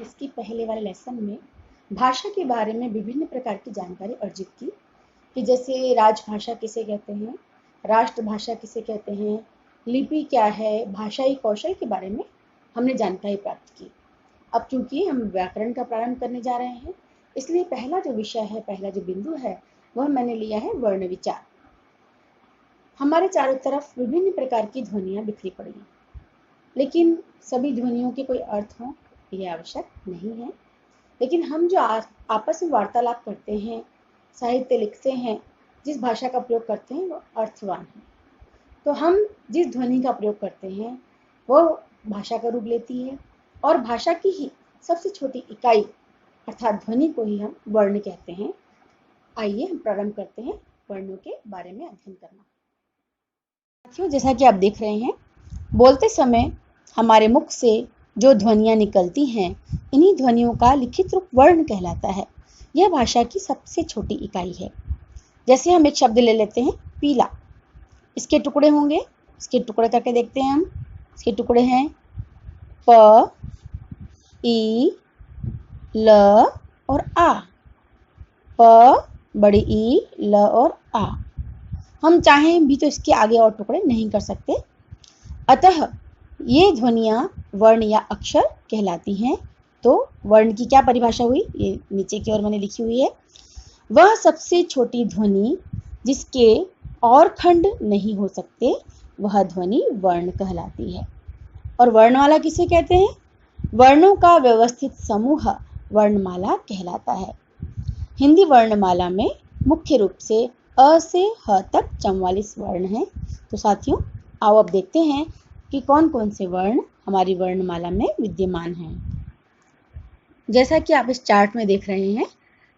इसके पहले वाले लेसन में भाषा के बारे में विभिन्न प्रकार की जानकारी अर्जित की कि जैसे राजभाषा किसे कहते हैं, राष्ट्रभाषा किसे कहते हैं, लिपि क्या है, भाषाई कौशल के बारे में हमने जानकारी प्राप्त की। अब चूंकि हम व्याकरण का प्रारंभ करने जा रहे हैं, इसलिए पहला जो विषय है, पहला जो बिंदु है, वह मैंने लिया है वर्ण विचार। हमारे चारों तरफ विभिन्न प्रकार की ध्वनियां बिखरी पड़ी हैं, लेकिन सभी ध्वनियों के कोई अर्थ हो यह आवश्यक नहीं है। लेकिन हम जो आपस में वार्तालाप करते हैं, साहित्य लिखते हैं, जिस भाषा का प्रयोग करते हैं वो अर्थवान है। तो हम जिस ध्वनि का प्रयोग करते हैं वो भाषा का रूप लेती है, और भाषा की ही सबसे छोटी इकाई अर्थात ध्वनि को ही हम वर्ण कहते हैं। आइए हम प्रारंभ करते हैं वर्णों के बारे में अध्ययन करना। साथियों, जैसा कि आप देख रहे हैं, बोलते समय हमारे मुख से जो ध्वनियां निकलती हैं, इन्हीं ध्वनियों का लिखित रूप वर्ण कहलाता है। यह भाषा की सबसे छोटी इकाई है। जैसे हम एक शब्द ले लेते हैं पीला, इसके टुकड़े होंगे, इसके टुकड़े करके देखते हैं हम। इसके टुकड़े हैं प, ई, ल और आ। प, बड़ी ई, ल और आ। हम चाहें भी तो इसके आगे और टुकड़े नहीं कर सकते। अतः ये ध्वनियां वर्ण या अक्षर कहलाती हैं। तो वर्ण की क्या परिभाषा हुई, ये नीचे की ओर मैंने लिखी हुई है। वह सबसे छोटी ध्वनि जिसके और खंड नहीं हो सकते, वह ध्वनि वर्ण कहलाती है। और वर्णमाला किसे कहते हैं? वर्णों का व्यवस्थित समूह वर्णमाला कहलाता है। हिंदी वर्णमाला में मुख्य रूप से अ से ह तक 44 वर्ण हैं। तो साथियों, आओ अब देखते हैं कि कौन कौन से वर्ण हमारी वर्णमाला में विद्यमान हैं। जैसा कि आप इस चार्ट में देख रहे हैं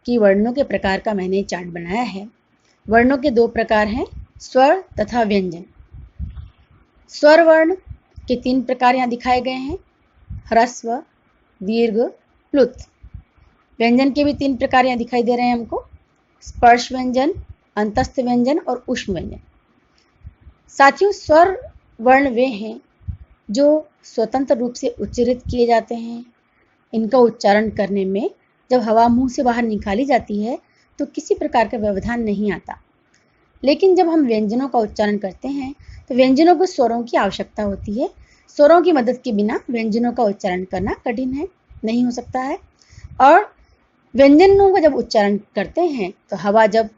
कि वर्णों के प्रकार का मैंने चार्ट बनाया है। वर्णों के दो प्रकार हैं, स्वर तथा व्यंजन। स्वर वर्ण के 3 प्रकार यहाँ दिखाए गए हैं, ह्रस्व, दीर्घ, प्लुत। व्यंजन के भी 3 प्रकार यहाँ दिखाई दे रहे हैं हमको, स्पर्श व्यंजन, अंतस्थ व्यंजन और ऊष्म व्यंजन। साथियों, स्वर वर्ण वे हैं जो स्वतंत्र रूप से उच्चारित किए जाते हैं। इनका उच्चारण करने में जब हवा मुंह से बाहर निकाली जाती है तो किसी प्रकार का व्यवधान नहीं आता। लेकिन जब हम व्यंजनों का उच्चारण करते हैं तो व्यंजनों को स्वरों की आवश्यकता होती है। स्वरों की मदद के बिना व्यंजनों का उच्चारण करना कठिन है, नहीं हो सकता है। और व्यंजनों का जब उच्चारण करते हैं तो हवा जब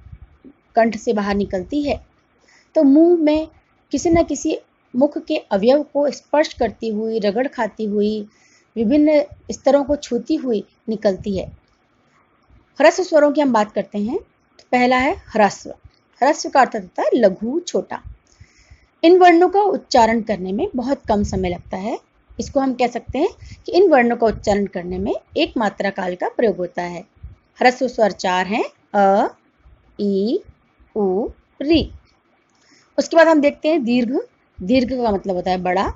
कंठ से बाहर निकलती है तो मुंह में किसी न किसी मुख के अवयव को स्पर्श करती हुई, रगड़ खाती हुई, विभिन्न स्तरों को छूती हुई निकलती है। ह्रस्व स्वरों की हम बात करते हैं तो पहला है ह्रस्व। ह्रस्व का अर्थ होता है लघु, छोटा। इन वर्णों का उच्चारण करने में बहुत कम समय लगता है। इसको हम कह सकते हैं कि इन वर्णों का उच्चारण करने में एक मात्रा काल का प्रयोग होता है। ह्रस्व स्वर 4 हैं, अ, ई, उ, री। उसके बाद हम देखते हैं दीर्घ। दीर्घ का मतलब होता है बड़ा।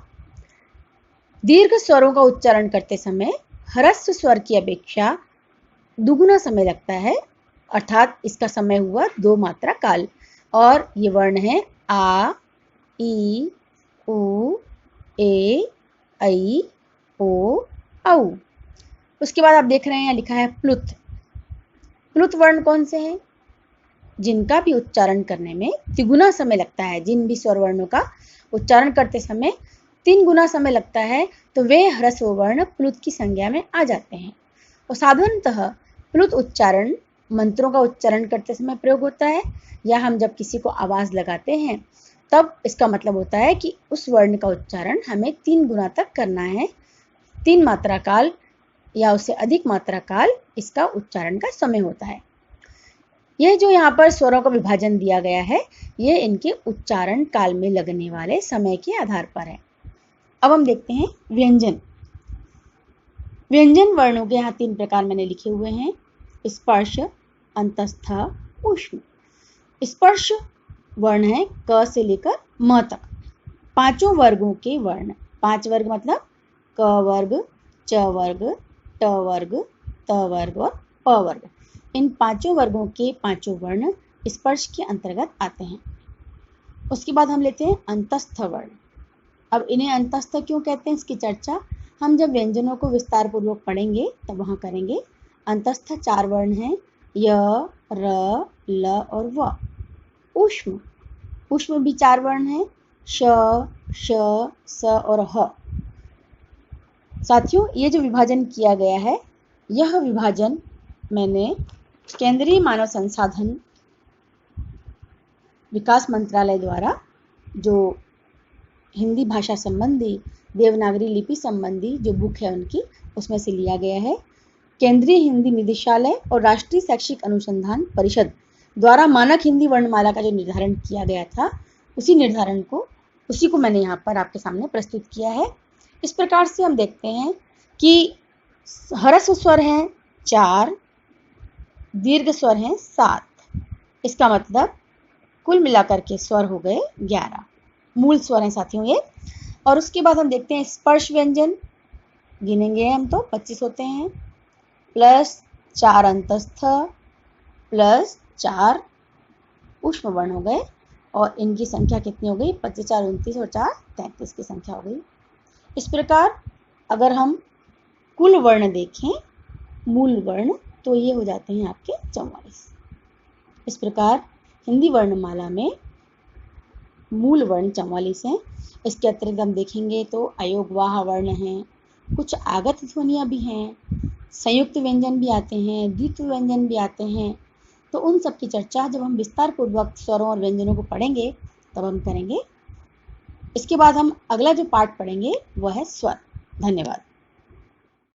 दीर्घ स्वरों का उच्चारण करते समय ह्रस्व स्वर की अपेक्षा दुगुना समय लगता है, अर्थात इसका समय हुआ 2 मात्रा काल। और ये वर्ण है आ, ई, उ, ए, ऐ, ओ, औ। उसके बाद आप देख रहे हैं यहाँ लिखा है प्लुत। प्लुत वर्ण कौन से हैं? जिनका भी उच्चारण करने में तिगुना समय लगता है। जिन भी स्वर वर्णों का उच्चारण करते समय 3 गुना समय लगता है तो वे ह्रस्व वर्ण प्लुत की संज्ञा में आ जाते हैं। और साधारणतः प्लुत उच्चारण मंत्रों का उच्चारण करते समय प्रयोग होता है, या हम जब किसी को आवाज लगाते हैं तब इसका मतलब होता है कि उस वर्ण का उच्चारण हमें 3 गुना तक करना है। 3 मात्रा काल या उससे अधिक मात्रा काल इसका उच्चारण का समय होता है। यह जो यहाँ पर स्वरों का विभाजन दिया गया है, ये इनके उच्चारण काल में लगने वाले समय के आधार पर है। अब हम देखते हैं व्यंजन। व्यंजन वर्णों के यहाँ 3 प्रकार मैंने लिखे हुए हैं, स्पर्श, अंतस्थ, ऊष्म। स्पर्श वर्ण है क से लेकर म तक। 5 वर्गों के वर्ण। 5 वर्ग मतलब क वर्ग, च वर्ग, ट वर्ग, त वर्ग और प वर्ग। इन 5 वर्गों के 5 वर्ण स्पर्श के अंतर्गत आते हैं। उसके बाद हम लेते हैं अंतस्थ वर्ण। अब इन्हें अंतस्थ क्यों कहते हैं, इसकी चर्चा हम जब व्यंजनों को विस्तार पूर्वक पढ़ेंगे तब वहाँ करेंगे। अंतस्थ 4 वर्ण हैं, य, र, ल और व। ऊष्म, ऊष्म भी 4 वर्ण हैं, श, श, स और ह। साथियों, ये जो विभाजन किया गया है, यह विभाजन मैंने केंद्रीय मानव संसाधन विकास मंत्रालय द्वारा जो हिंदी भाषा संबंधी, देवनागरी लिपि संबंधी जो बुक है उनकी, उसमें से लिया गया है। केंद्रीय हिंदी निदेशालय और राष्ट्रीय शैक्षिक अनुसंधान परिषद द्वारा मानक हिंदी वर्णमाला का जो निर्धारण किया गया था, उसी को मैंने यहाँ पर आपके सामने प्रस्तुत किया है। इस प्रकार से हम देखते हैं कि ह्रस्व स्वर हैं 4, दीर्घ स्वर हैं 7। इसका मतलब कुल मिलाकर के स्वर हो गए 11 मूल स्वर हैं साथियों ये। और उसके बाद हम देखते हैं स्पर्श व्यंजन, गिनेंगे हम तो 25 होते हैं, प्लस 4 अंतस्थ, प्लस 4 ऊष्म वर्ण हो गए, और इनकी संख्या कितनी हो गई? 25 4 29 और 4 33 की संख्या हो गई। इस प्रकार अगर हम कुल वर्ण देखें, मूल वर्ण, तो ये हो जाते हैं आपके 44। इस प्रकार हिंदी वर्णमाला में मूल वर्ण 44 हैं। इसके अतिरिक्त हम देखेंगे तो अयोगवाह वर्ण हैं, कुछ आगत ध्वनियाँ भी हैं, संयुक्त व्यंजन भी आते हैं, द्वित्व व्यंजन भी आते हैं। तो उन सब की चर्चा जब हम विस्तार पूर्वक स्वरों और व्यंजनों को पढ़ेंगे तब हम करेंगे। इसके बाद हम अगला जो पाठ पढ़ेंगे वह है स्वर। धन्यवाद।